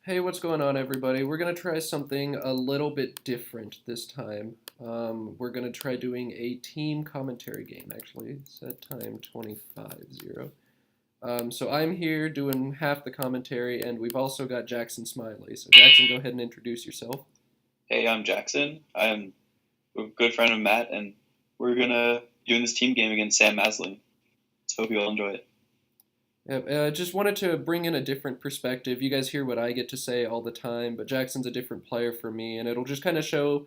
Hey, what's going on, everybody? We're going to try something a little bit different this time. We're going to try doing a team commentary game, actually. Set time 25-0. So I'm here doing half the commentary, and we've also got Jackson Smylie. So, Jackson, go ahead and introduce yourself. Hey, I'm Jackson. I'm a good friend of Matt, and we're gonna doing this team game against Sam Masling. So hope you all enjoy it. Just wanted to bring in a different perspective. You guys hear what I get to say all the time, but Jackson's a different player for me, and it'll just kind of show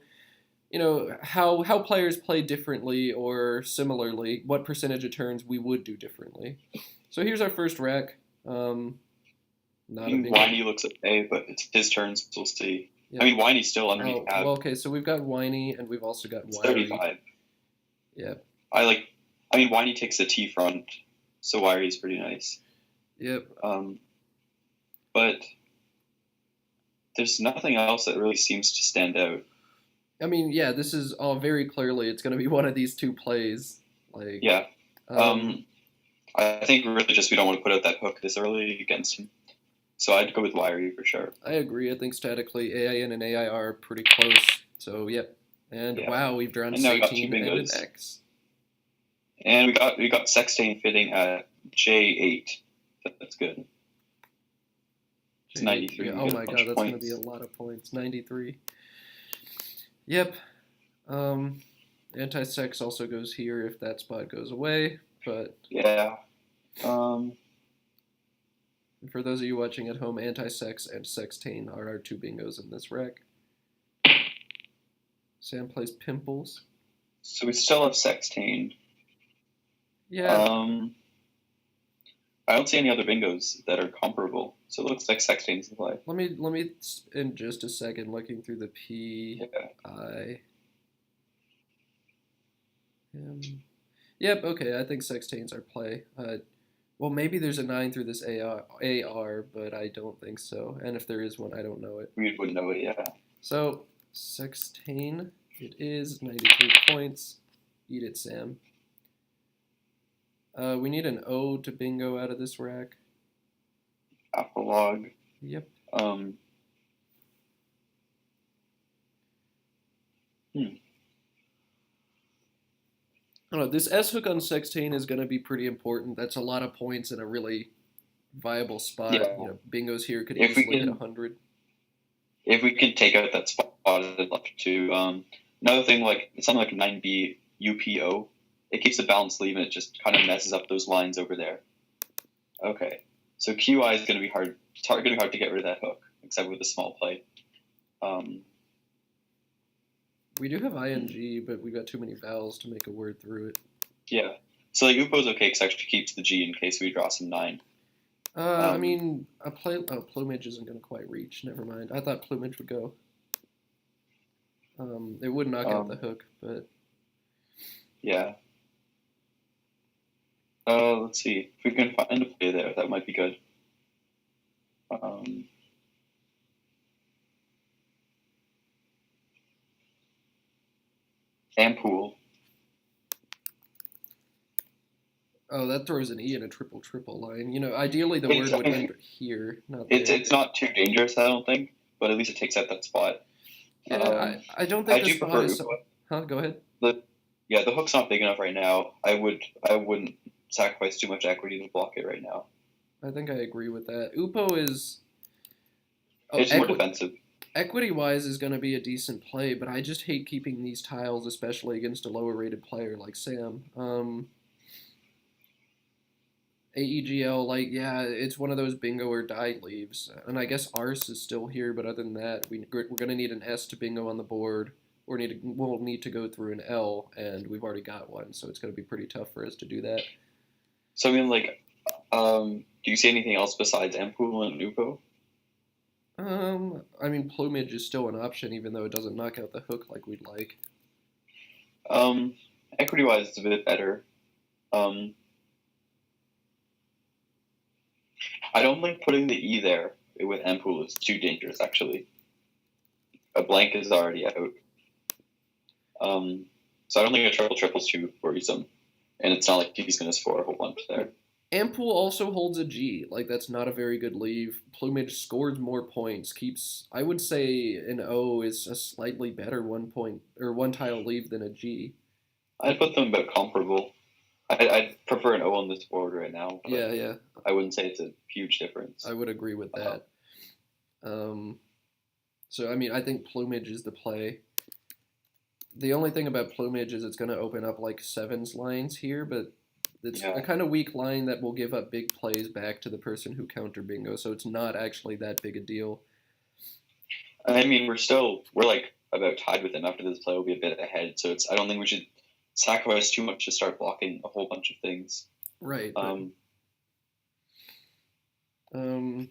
how players play differently or similarly, what percentage of turns we would do differently. So here's our first rack. I Not a think bingo. Whiny looks okay, but it's his turn, so we'll see. Yep. I mean, Whiny's still underneath tab. Well, okay, so we've got Whiny and we've also got It's Wiry. 35. Yep. I mean, Whiny takes the T front, so Wiry's pretty nice. Yep. But there's nothing else that really seems to stand out. I mean, yeah, this is all very clearly it's going to be one of these two plays. Yeah. I think really just we don't want to put out that hook this early against him. So I'd go with Wiry for sure. I agree. I think statically AIN and AI are pretty close. So, yep. And Yeah. wow, we've drawn And now we got 16 two and an bingos. X. And we got Sextain fitting at J8. That's good. It's 93. Yeah, oh my god, that's going to be a lot of points. 93. Yep. Anti-sex also goes here if that spot goes away, but yeah. For those of you watching at home, anti-sex and sextain are our two bingos in this rack. Sam plays pimples. So we still have Sextain. Yeah. I don't see any other bingos that are comparable, so it looks like Sextain's in play. Let me in just a second looking through the P I M. Yep. Okay, I think sextains are play. Well, maybe there's a 9 through this AR, but I don't think so. And if there is one, I don't know it. We wouldn't know it, yeah. So sextain, it is 93 points. Eat it, Sam. We need an O to bingo out of this rack. Apolog. Yep. I don't know, this S hook on sextain is going to be pretty important. That's a lot of points in a really viable spot. Yeah. Bingos here could If we easily can- hit 100. If we can take out that spot, I'd love to. Another thing, like something like 9B UPO, it keeps a balanced leave and it just kind of messes up those lines over there. Okay, so QI is going to be hard. It's going to be hard to get rid of that hook, except with a small play. We do have ing, but we've got too many vowels to make a word through it. Yeah. So like UPO's okay because it actually keeps the G in case we draw some 9. I mean, plumage isn't going to quite reach. Never mind. I thought plumage would go. It would knock out the hook, but yeah. Let's see if we can find a play there. That might be good. Ampool. oh, that throws an E in a triple line. Ideally the word would end here, not there. It's not too dangerous, I don't think, but at least it takes out that spot. Yeah, I don't think the spot is. Upo. Huh? Go ahead. The hook's not big enough right now. I wouldn't sacrifice too much equity to block it right now. I think I agree with that. Upo is. It's more defensive. Equity-wise is going to be a decent play, but I just hate keeping these tiles, especially against a lower-rated player like Sam. AEGL, it's one of those bingo or die leaves. And I guess Arse is still here, but other than that, we're going to need an S to bingo on the board. We'll need to go through an L, and we've already got one, so it's going to be pretty tough for us to do that. So, I mean, do you see anything else besides Ampool and Upo? I mean, plumage is still an option, even though it doesn't knock out the hook like we'd like. Equity-wise, it's a bit better. I don't think putting the E there with Ampool is too dangerous, actually. A blank is already out. So I don't think a triple is too worrisome. And it's not like he's going to score a whole bunch there. Ampool also holds a G. Like that's not a very good leave. Plumage scores more points. Keeps I would say an O is a slightly better 1 point or one tile leave than a G. I'd put them about comparable. I'd prefer an O on this board right now, but Yeah, yeah. I wouldn't say it's a huge difference. I would agree with that. Um, so I mean, I think plumage is the play. The only thing about plumage is it's going to open up like sevens lines here, but it's a Yeah, kind of weak line that will give up big plays back to the person who counter bingo. So it's not actually that big a deal. I mean we're like about tied with him after this play. We'll be a bit ahead, so I don't think we should sacrifice too much to start blocking a whole bunch of things. Right. Right. Um, Um.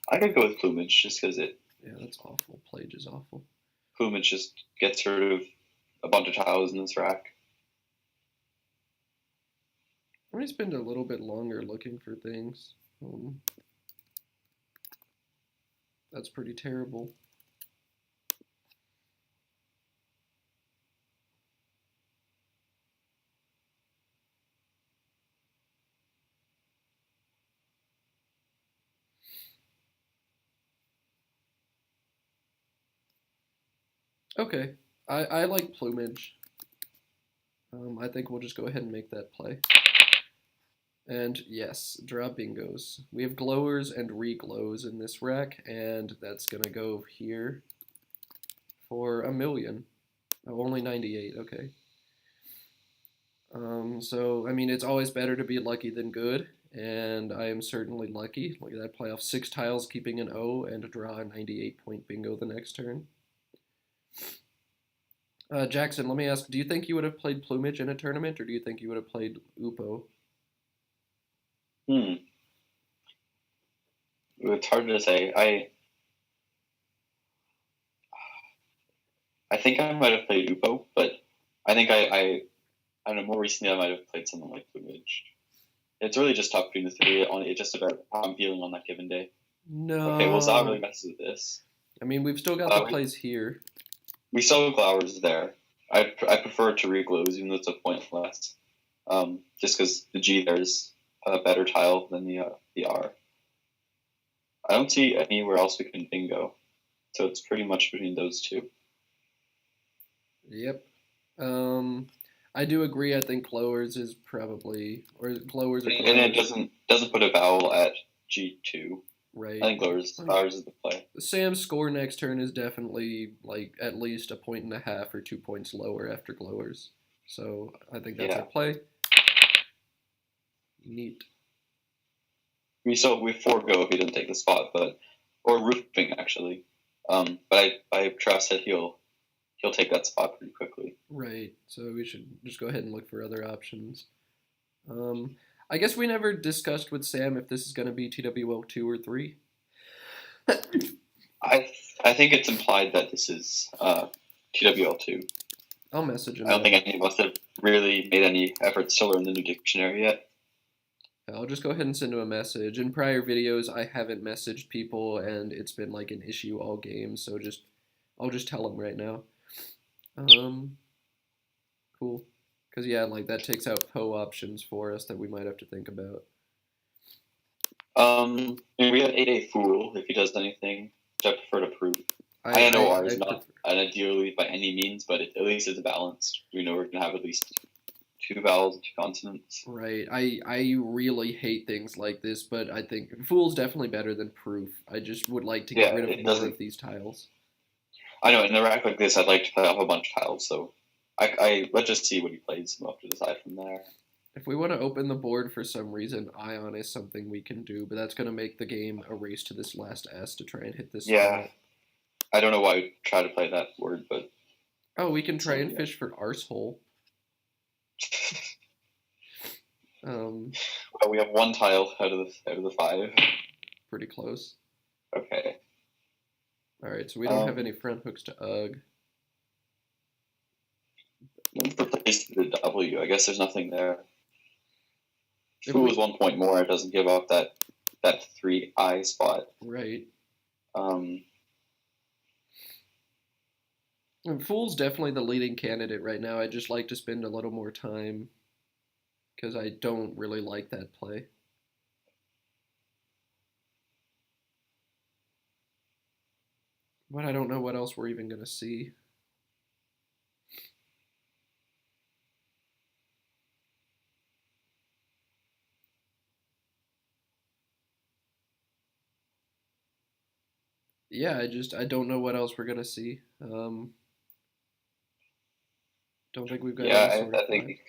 I could go with plumage just because Yeah, that's awful. Plage is awful. plumage just gets rid of a bunch of tiles in this rack. I'm gonna spend a little bit longer looking for things. That's pretty terrible. Okay, I like plumage. I think we'll just go ahead and make that play. And yes, draw bingos. We have glowers and re-glows in this rack, and that's gonna go here for a million. Oh, only 98, okay. So, I mean, it's always better to be lucky than good, and I am certainly lucky. Look at that, play off 6 tiles, keeping an O, and draw a 98-point bingo the next turn. Jackson, let me ask, do you think you would have played Plumage in a tournament, or do you think you would have played Upo? Hmm. It's hard to say. I think I might have played Upo, but I think I don't know. More recently, I might have played something like Plumage. It's really just tough between the three. It's just about how I'm feeling on that given day. Okay, well, Zal really No. messes with this. I mean, we've still got the plays here. We saw Glowers there. I prefer to reglows, even though it's a point less. Just because the G there is a better tile than the R. I don't see anywhere else we can bingo, so it's pretty much between those two. Yep. I do agree. I think Glowers is probably, or Glowers or And it Glowers. doesn't put a vowel at G2. Right. I think Glowers is the play. Sam's score next turn is definitely like at least a point and a half or 2 points lower after Glowers. So I think that's our play. Neat. We forego if he doesn't take the spot, or roofing actually. But I trust that he'll take that spot pretty quickly. Right. So we should just go ahead and look for other options. I guess we never discussed with Sam if this is going to be TWO 2 or 3. I think it's implied that this is TWL2. I'll message him. I don't think any of us have really made any efforts to learn the new dictionary yet. I'll just go ahead and send him a message. In prior videos, I haven't messaged people, and it's been like an issue all game. So I'll just tell him right now. Cool. Because yeah, like that takes out Poe options for us that we might have to think about. We have 8A Fool if he does anything, which I prefer to prove. I know R is not an ideal lead by any means, but at least it's balanced. We know we're going to have at least 2 vowels and 2 consonants. Right. I really hate things like this, but I think Fool's definitely better than Proof. I just would like to get rid of more of these tiles. I know, in a rack like this, I'd like to play off a bunch of tiles, so let's just see what he plays and we'll have to decide from there. If we want to open the board for some reason, Ion is something we can do, but that's going to make the game a race to this last S to try and hit this. Yeah. Spot. I don't know why we try to play that word, but... Oh, we can try and fish for arsehole. Well, we have 1 tile out of the 5. Pretty close. Okay. Alright, so we don't have any front hooks to UG. Replace the W. I guess there's nothing there. Fool is 1 point more. It doesn't give up that 3I spot. Right. And Fool's definitely the leading candidate right now. I'd just like to spend a little more time. because I don't really like that play. But I don't know what else we're even going to see. Yeah, I don't know what else we're going to see. Don't think we've got Yeah, any sort of I flag.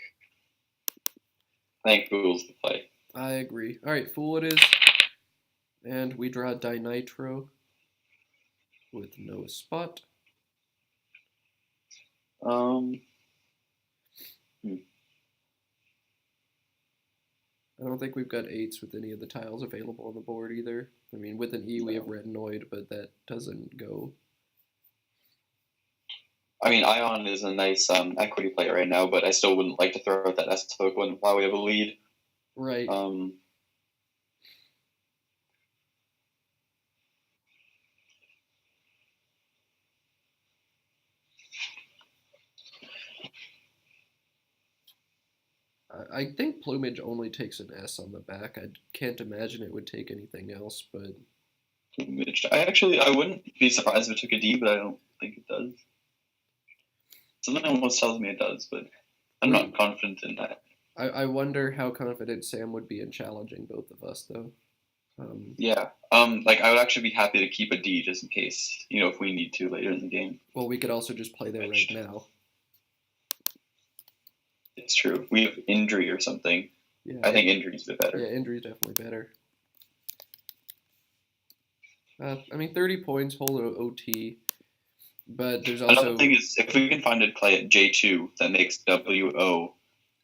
think Fool's the play. I agree. All right, Fool it is. And we draw Dinitro with no spot. Hmm. I don't think we've got 8s with any of the tiles available on the board either. I mean, with an E we have Retinoid, but that doesn't go. I mean, Ion is a nice equity play right now, but I still wouldn't like to throw out that S token while we have a lead. Right. I think Plumage only takes an S on the back. I can't imagine it would take anything else, but I wouldn't be surprised if it took a D, but I don't think it does. Something almost tells me it does, but I'm not confident in that. I wonder how confident Sam would be in challenging both of us, though. Yeah. Like I would actually be happy to keep a D just in case, if we need to later in the game. Well, we could also just play there right now. It's true. We have injury or something. Yeah, I think injury's a bit better. Yeah, injury's definitely better. I mean, 30 points, hold OT, but there's also another thing is if we can find a play at J2 that makes WO,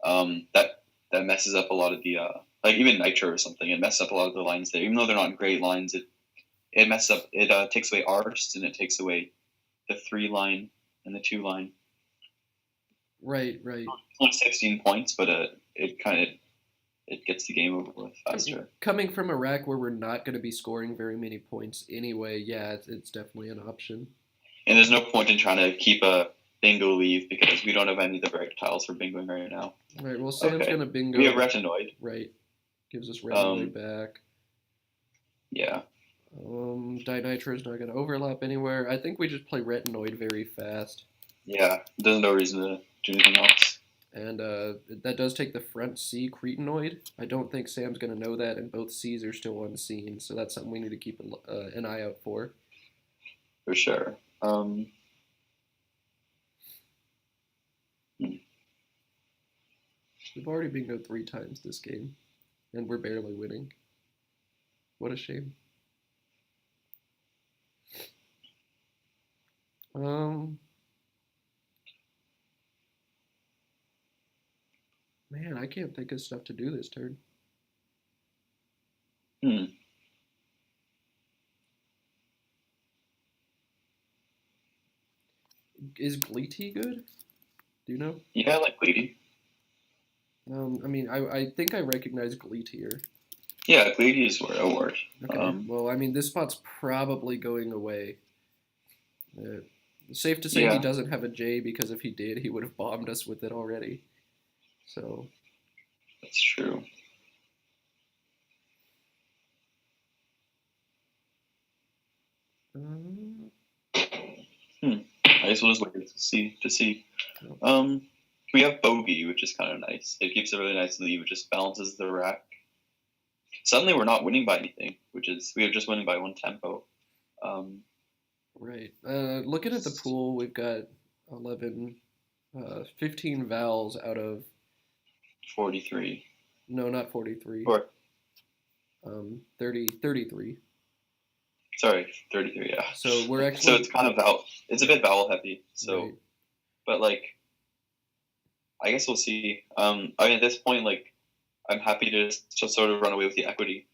that messes up a lot of the like even Nitro or something. It messes up a lot of the lines there, even though they're not great lines. It messes up. It takes away Arst and it takes away the 3 line and the 2 line. Right. It's only 16 points, but it gets the game over with faster. Coming from a rack where we're not going to be scoring very many points anyway, yeah, it's definitely an option. And there's no point in trying to keep a bingo leave because we don't have any of the right tiles for bingoing right now. All right, well, Sam's going to bingo. We have Retinoid. Right. Gives us Retinoid back. Yeah. Dinitro's not going to overlap anywhere. I think we just play Retinoid very fast. Yeah, there's no reason to do anything else. And that does take the front C Cretinoid. I don't think Sam's going to know that, and both C's are still unseen, so that's something we need to keep an eye out for. For sure. We've already bingoed 3 times this game, and we're barely winning. What a shame. Man, I can't think of stuff to do this turn. Is Gleety good? Do you know? Yeah, I like Gleety. I mean, I think I recognize Gleety here. Yeah, Gleety is where it works. Okay. Well, I mean, this spot's probably going away. Safe to say he doesn't have a J, because if he did, he would have bombed us with it already. So. That's true. I guess we'll just wait to see. We have Bogey, which is kind of nice. It keeps a really nice lead, which just balances the rack. Suddenly we're not winning by anything, we are just winning by 1 tempo. Right. Looking at the pool, we've got 15 vowels out of 43. No, not 43. 33. Sorry, 33. Yeah. So we're actually. So it's kind of it's a bit vowel heavy. So, right. But I guess we'll see. I mean, at this point, I'm happy to sort of run away with the equity.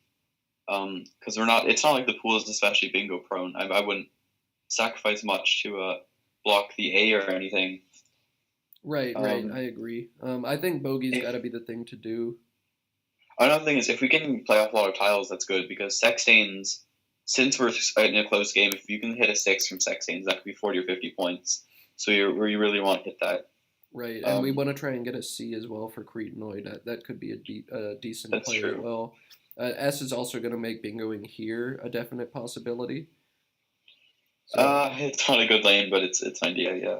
Because it's not like the pool is especially bingo prone. I wouldn't sacrifice much to block the A or anything. Right. I agree. I think bogey's got to be the thing to do. Another thing is, if we can play off a lot of tiles, that's good, because Sextains, since we're in a close game, if you can hit a 6 from Sextains, that could be 40 or 50 points. So you really want to hit that. Right, and we want to try and get a C as well for Cretinoid. That could be a decent That's play as true. well. S is also going to make bingoing here a definite possibility. So, It's not a good lane, but it's an idea. Yeah.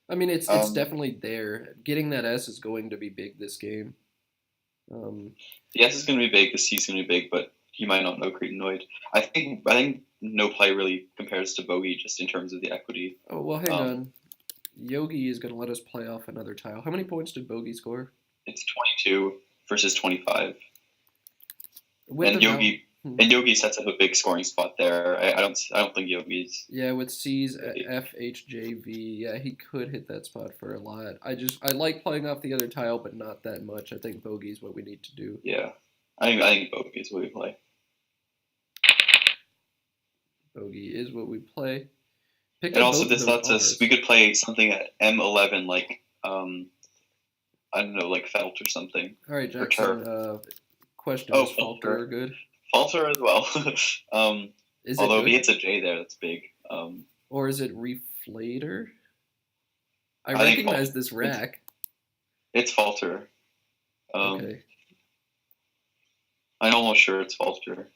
I mean, it's definitely there. Getting that S is going to be big this game. The S is going to be big. The C is going to be big, but he might not know Cretinoid. I think no play really compares to Bogey just in terms of the equity. Oh well, hang on. Yogi is going to let us play off another tile. How many points did Bogey score? It's 22 versus 25. With And Yogi sets up a big scoring spot there. I don't think Yogi's. Yeah, with C's F H J V, yeah, he could hit that spot for a lot. I like playing off the other tile, but not that much. I think bogey's what we need to do. Yeah, I think Bogey is what we play. Bogey is what we play. And also this lets us. We could play something at M11 like I don't know, like Felt or something. All right, Jackson. Question: is Falter good? Falter as well. Although if he hits a J there, that's big. Or is it Reflator? I recognize this rack. It's Falter. Okay. I'm almost sure it's Falter.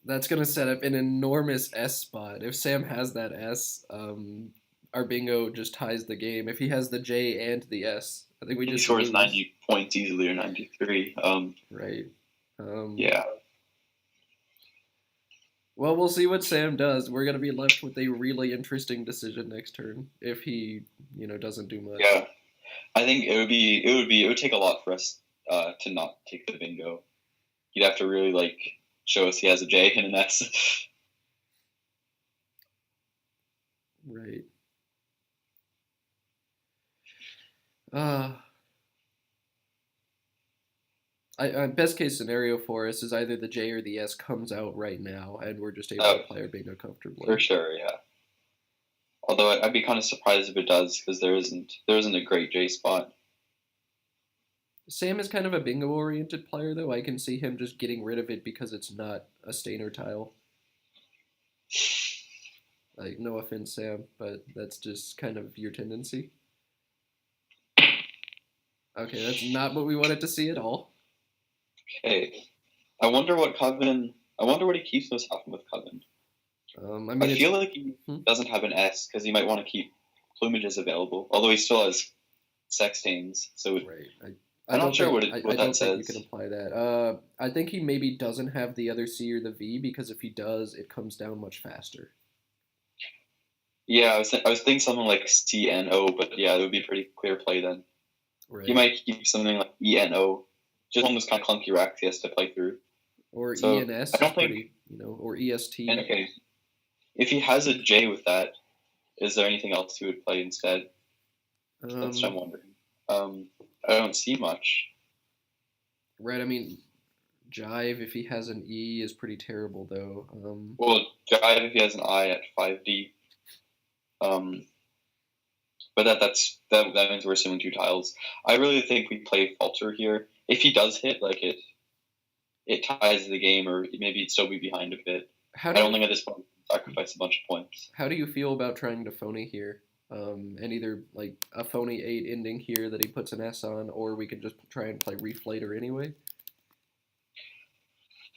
That's going to set up an enormous S spot. If Sam has that S, our bingo just ties the game. If he has the J and the S, I think we just scores 90 points easily or 93. Right. Yeah. Well, we'll see what Sam does. We're going to be left with a really interesting decision next turn if he, doesn't do much. Yeah. I think it would take a lot for us to not take the bingo. You'd have to really show us he has a J and an S. Right. Best case scenario for us is either the J or the S comes out right now, and we're just able to play our bingo comfortably. For sure, yeah. Although I'd be kind of surprised if it does, because there isn't a great J spot. Sam is kind of a bingo-oriented player, though. I can see him just getting rid of it because it's not a Stainer tile. No offense, Sam, but that's just kind of your tendency. Okay, that's not what we wanted to see at all. Okay. I wonder what he keeps most often with Coven. I feel like he doesn't have an S because he might want to keep plumages available, although he still has sextains. So right. I'm not sure what that says. You can apply that. I think he maybe doesn't have the other C or the V because if he does, it comes down much faster. Yeah, I was thinking something like C N O, but yeah, it would be a pretty clear play then. Right. He might keep something like E N O, just one of those kind of clunky racks he has to play through. Or E N S, or E S T. Okay, if he has a J with that, is there anything else he would play instead? That's what I'm wondering. I don't see much. Right, I mean, Jive, if he has an E, is pretty terrible, though. Well, Jive if he has an I at 5D. But that means we're assuming two tiles. I really think we play Falter here. If he does hit, it ties the game, or maybe he'd still be behind a bit. I don't think at this point we can sacrifice a bunch of points. How do you feel about trying to phony here? And either a phony 8 ending here that he puts an S on, or we could just try and play Reflator anyway?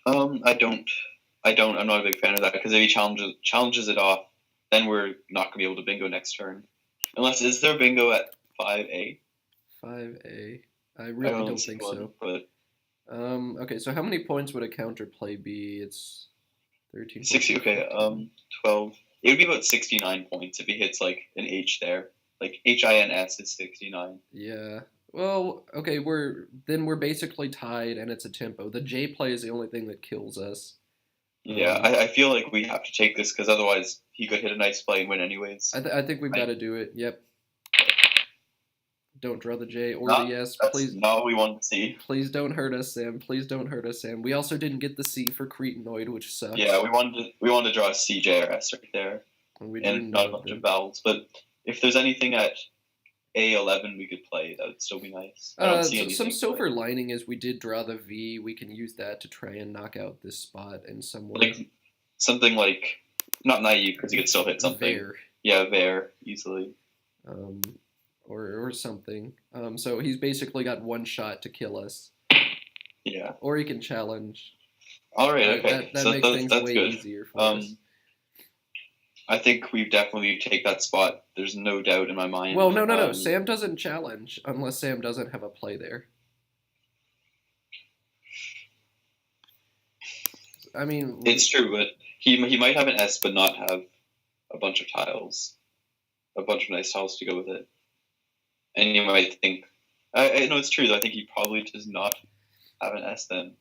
I don't. I'm not a big fan of that because if he challenges it off, then we're not gonna be able to bingo next turn. Unless is there bingo at 5A? 5A. I really don't think so. But okay, so how many points would a counterplay be? It's 13. 60. Okay. 12. It would be about 69 points if he hits an H there. HINS is 69. Yeah. Well, okay, we're basically tied, and it's a tempo. The J play is the only thing that kills us. Yeah, I feel like we have to take this because otherwise he could hit a nice play and win anyways. I think we've got to do it. Yep. Don't draw the J or the S, please. That's not what we want to see. Please don't hurt us, Sam. Please don't hurt us, Sam. We also didn't get the C for Cretinoid, which sucks. Yeah, we wanted to draw a C, J, or S right there, and not a bunch of vowels. But if there's anything at A11 we could play, that would still be nice. I don't see anything. Some silver lining is we did draw the V. We can use that to try and knock out this spot in some way. Something not naive because you could still hit something. There. Yeah, there easily. um, or something. So he's basically got one shot to kill us, Yeah. or he can challenge. All right. Okay. That So makes things that's way good. easier for us. I think we definitely take that spot. There's no doubt in my mind. Well, no. Sam doesn't challenge unless Sam doesn't have a play there. I mean, it's true, but he might have an S, but not have a bunch of tiles, a bunch of nice tiles to go with it. And you might think, I know it's true though. I think he probably does not have an S then.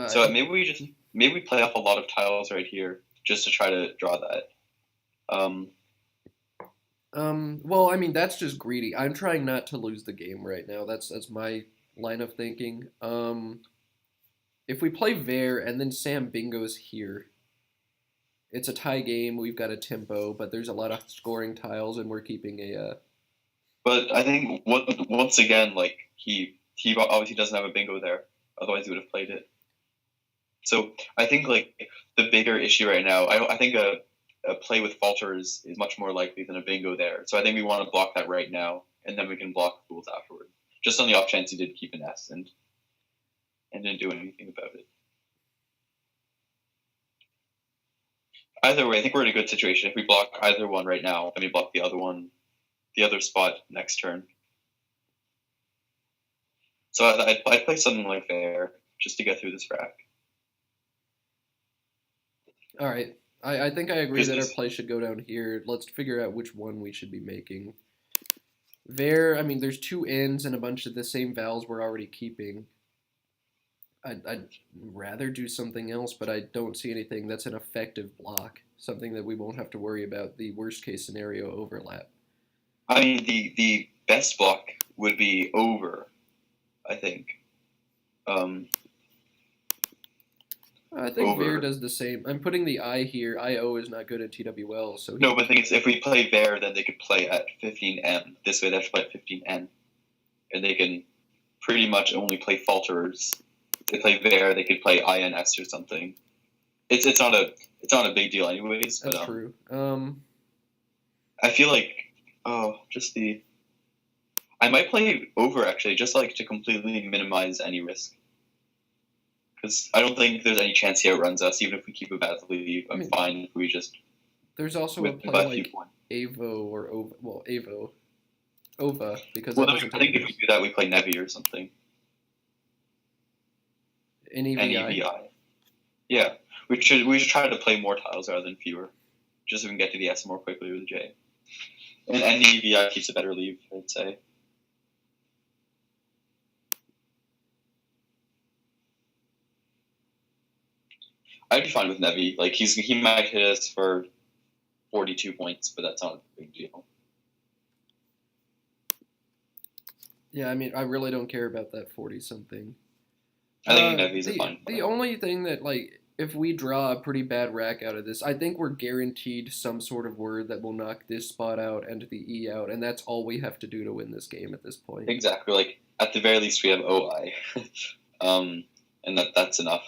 So maybe we play off a lot of tiles right here just to try to draw that. Well, I mean, that's just greedy. I'm trying not to lose the game right now. That's my line of thinking. If we play Ver and then Sam bingos here, it's a tie game. We've got a tempo, but there's a lot of scoring tiles, and we're keeping a. But I think once again, like he obviously doesn't have a bingo there. Otherwise, he would have played it. So I think like the bigger issue right now, I think a play with falter is much more likely than a bingo there. So I think we want to block that right now, and then we can block fools afterward. Just on the off chance he did keep an S and didn't do anything about it. Either way, I think we're in a good situation. If we block either one right now, then we block the other spot next turn. So I'd play something like there just to get through this rack. All right. I think I agree that our play should go down here. Let's figure out which one we should be making. There, I mean, there's two ends and a bunch of the same vowels we're already keeping. I'd rather do something else, but I don't see anything that's an effective block. Something that we won't have to worry about the worst case scenario overlap. I mean, the best block would be over, I think. I think Ver does the same. I'm putting the I here. IO is not good at TWL, so no. But the thing is, if we play Ver, then they could play at 15M. This way, they have to play at 15N, and they can pretty much only play falterers. If they play Ver, they could play INS or something. It's not a big deal, anyways. That's true. I feel like I might play over actually, just like to completely minimize any risk. Because I don't think there's any chance he outruns us, even if we keep a bad lead. I'm fine if we just. There's also a play like Avo or Ova. Well, Ova, because I think if we do that, we play Nevi or something. NEVI. Yeah, we should try to play more tiles rather than fewer, just so we can get to the S more quickly with the J. And NEVI keeps a better leave, I'd say. I'd be fine with Nevi. Like he might hit us for 42 points, but that's not a big deal. Yeah, I mean, I really don't care about that 40-something. I think Nevi's a fine play. The only thing that, like, if we draw a pretty bad rack out of this, I think we're guaranteed some sort of word that will knock this spot out and the E out, and that's all we have to do to win this game at this point. Exactly. Like, at the very least, we have OI. And that's enough.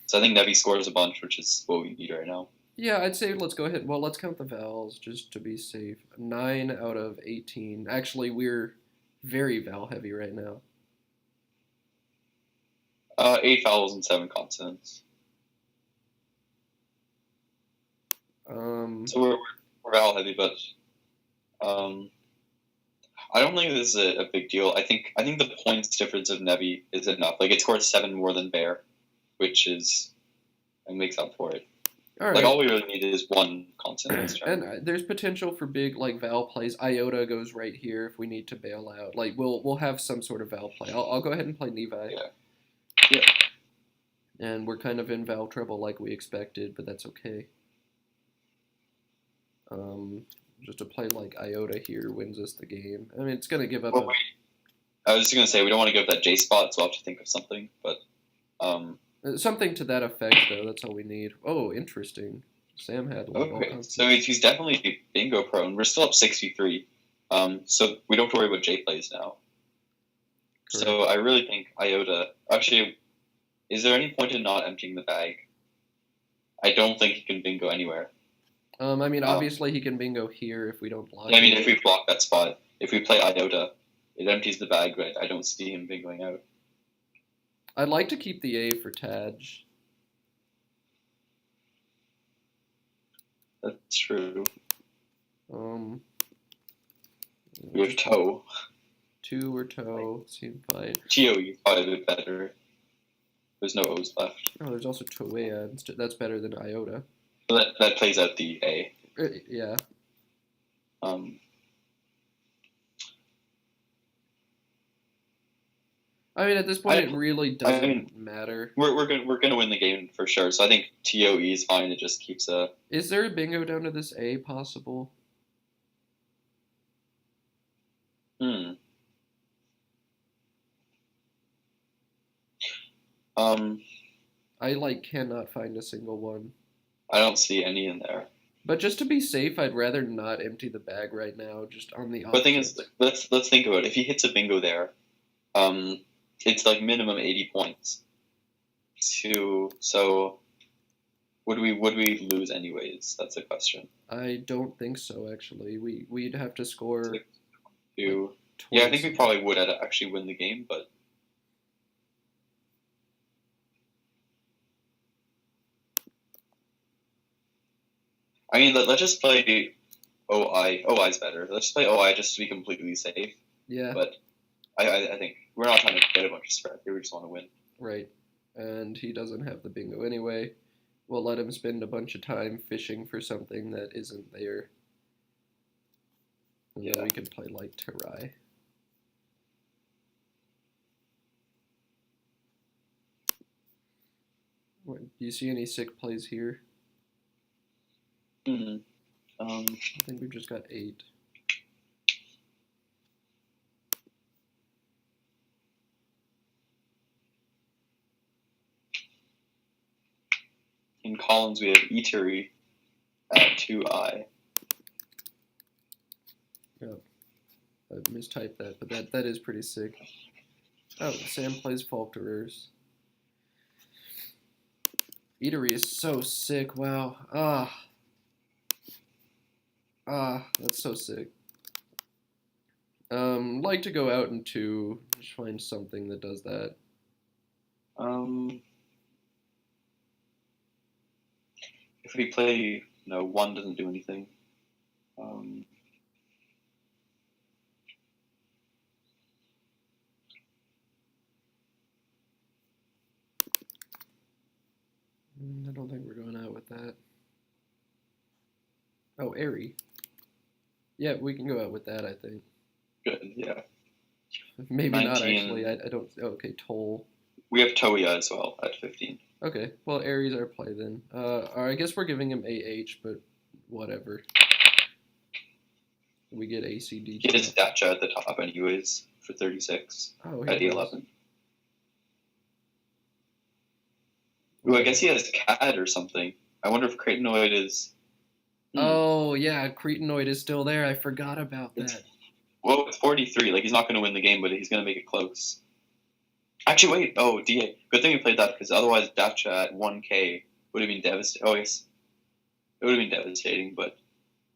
So I think Nevi scores a bunch, which is what we need right now. Yeah, I'd say let's go ahead. Well, let's count the vowels just to be safe. 9 out of 18. Actually, we're very vowel heavy right now. 8 vowels and 7 consonants. So we're vowel heavy, but I don't think this is a big deal. I think the points difference of Nevi is enough. Like it scores 7 more than Bear, which makes up for it. All right. Like all we really need is 1 consonant. And there's potential for big like vowel plays. Iota goes right here if we need to bail out. Like we'll have some sort of vowel play. I'll go ahead and play Nevi. Yeah. And we're kind of in vowel trouble like we expected, but that's okay. Just a play like Iota here wins us the game. I mean, it's going to give up. I was just going to say we don't want to give that J spot, so I'll have to think of something. But something to that effect, though. That's all we need. Oh, interesting. Sam had one. Okay, so he's definitely bingo prone. We're still up 63. So we don't have to worry about J plays now. Correct. So I really think Iota. Actually, is there any point in not emptying the bag? I don't think he can bingo anywhere. I mean, Um, obviously he can bingo here if we don't block I mean, it. if we block that spot, if we play Iota, it empties the bag, right? I don't see him bingoing out. I'd like to keep the A for Taj. That's true. Um, We have toe. 2 or toe seem fine. TOE is probably a bit better. There's no O's left. Oh, there's also Toea. That's better than Iota. So that plays out the A. Yeah. Um, I mean, at this point, it really doesn't matter. We're gonna win the game for sure. So I think TOE is fine. It just keeps a. Is there a bingo down to this A possible? I cannot find a single one. I don't see any in there. But just to be safe, I'd rather not empty the bag right now. Just on the. But the thing is, let's think about it. If he hits a bingo there, it's like minimum 80 points. So would we lose anyways? That's the question. I don't think so. Actually, we'd have to score. Yeah, I think we probably would actually win the game, but. I mean, let's just play OI. OI's better. Let's just play OI just to be completely safe. Yeah. But I think we're not trying to get a bunch of spread here. We just want to win. Right. And he doesn't have the bingo anyway. We'll let him spend a bunch of time fishing for something that isn't there. And then we can play like Terai. Do you see any sick plays here? I think we've just got 8. In columns, we have Eatery at 2I. Yep. I mistyped that, but that is pretty sick. Oh, Sam plays Falterers. Eatery is so sick. Wow. That's so sick. Like to go out into just find something that does that. If we play, no, 1 doesn't do anything. I don't think we're going out with that. Oh, Airy. Yeah, we can go out with that, I think. Good, yeah. Maybe 19. Not, actually. I don't... Oh, okay, Toll. We have Toya as well at 15. Okay, well, Airy's our play then. I guess we're giving him AH, but whatever. We get ACD. He has Dacha at the top anyways for 36 at 11. Ooh, I guess he has Cat or something. I wonder if Cretinoid is... Oh, yeah, Cretinoid is still there. I forgot about that. Well, it's 43. Like, he's not going to win the game, but he's going to make it close. Actually, wait. Oh, DA. Good thing we played that, because otherwise Dacha at 1K would have been devastating. Oh, yes. It would have been devastating, but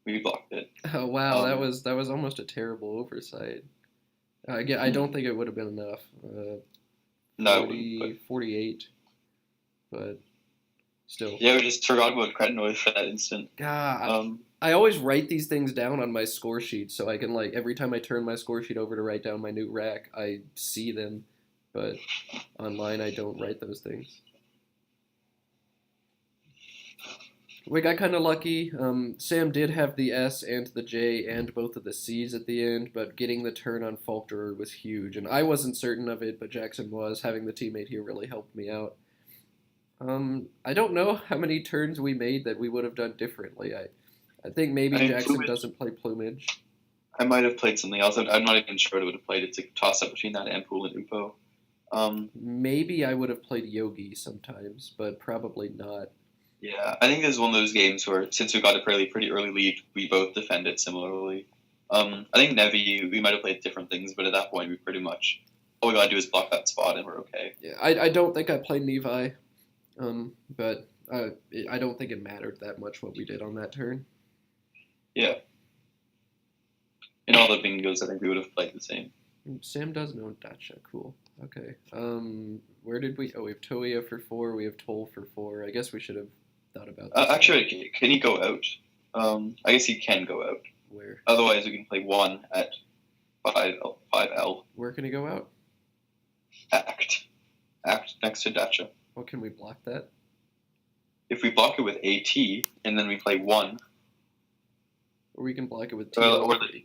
we blocked it. Oh, wow. That was almost a terrible oversight. I don't think it would have been enough. 48. But still. Yeah, we just forgot about Cretinoid for that instant. God. I always write these things down on my score sheet so I can, every time I turn my score sheet over to write down my new rack, I see them. But online, I don't write those things. We got kind of lucky. Sam did have the S and the J and both of the C's at the end, but getting the turn on Falterer was huge. And I wasn't certain of it, but Jackson was. Having the teammate here really helped me out. I don't know how many turns we made that we would have done differently. I think maybe Jackson doesn't play Plumage. I might have played something else. I'm not even sure what I would have played. It's a toss-up between that and Pool and Upo. Maybe I would have played Yogi sometimes, but probably not. Yeah, I think this is one of those games where, since we got a pretty early lead, we both defended similarly. I think Nevi, we might have played different things, but at that point, we pretty much, all we gotta do is block that spot and we're okay. Yeah, I don't think I played Nevi, but I don't think it mattered that much what we did on that turn. Yeah. In all the bingos, I think we would have played the same. Sam does know Dacha. Cool. Okay. Where did we? Oh, we have Toya for 4. We have Toll for 4. I guess we should have thought about this. Actually, can he go out? I guess he can go out. Where? Otherwise, we can play 1 at 5L. Where can he go out? Act next to Dacha. Well, can we block that? If we block it with AT, and then we play 1. Or we can block it with T. Or the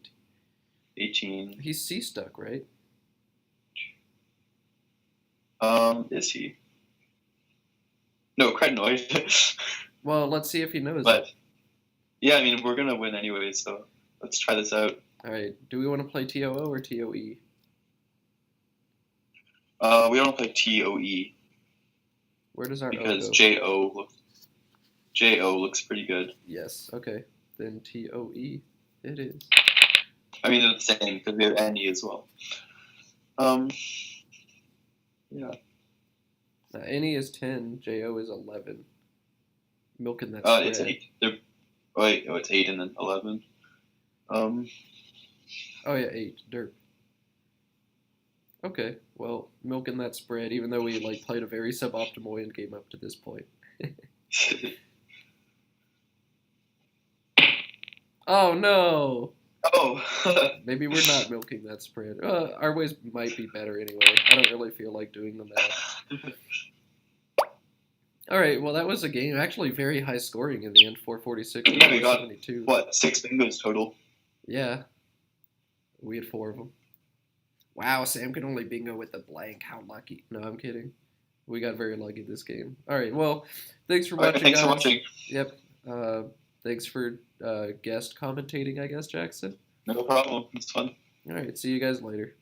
18. He's C stuck, right? Is he? No, Cretinoid. Well, let's see if he knows But it. yeah, I mean, we're gonna win anyway, so let's try this out. All right. Do we want to play TOO or TOE? We don't play TOE Where does our because O go? JO looks pretty good. Yes. Okay. Then TOE it is. I mean, they're the same because we have NE as well. Yeah. NE is 10. JO is 11. Milking that spread. It's 8. It's 8 and then 11. Oh yeah, 8. Derp. Okay, well, milking that spread, even though we played a very suboptimal end game up to this point. Oh no! Oh. Maybe we're not milking that spread. Our ways might be better anyway. I don't really feel like doing the math. All right, well, that was a game. Actually, very high scoring in the end, 446 to Yeah, we got 472. what, 6 bingos total? Yeah, we had 4 of them. Wow, Sam could only bingo with the blank. How lucky. No, I'm kidding. We got very lucky this game. All right, well, thanks for watching, Thanks guys. for watching. Yep. Thanks for guest commentating, I guess, Jackson. No problem. It's fun. All right, see you guys later.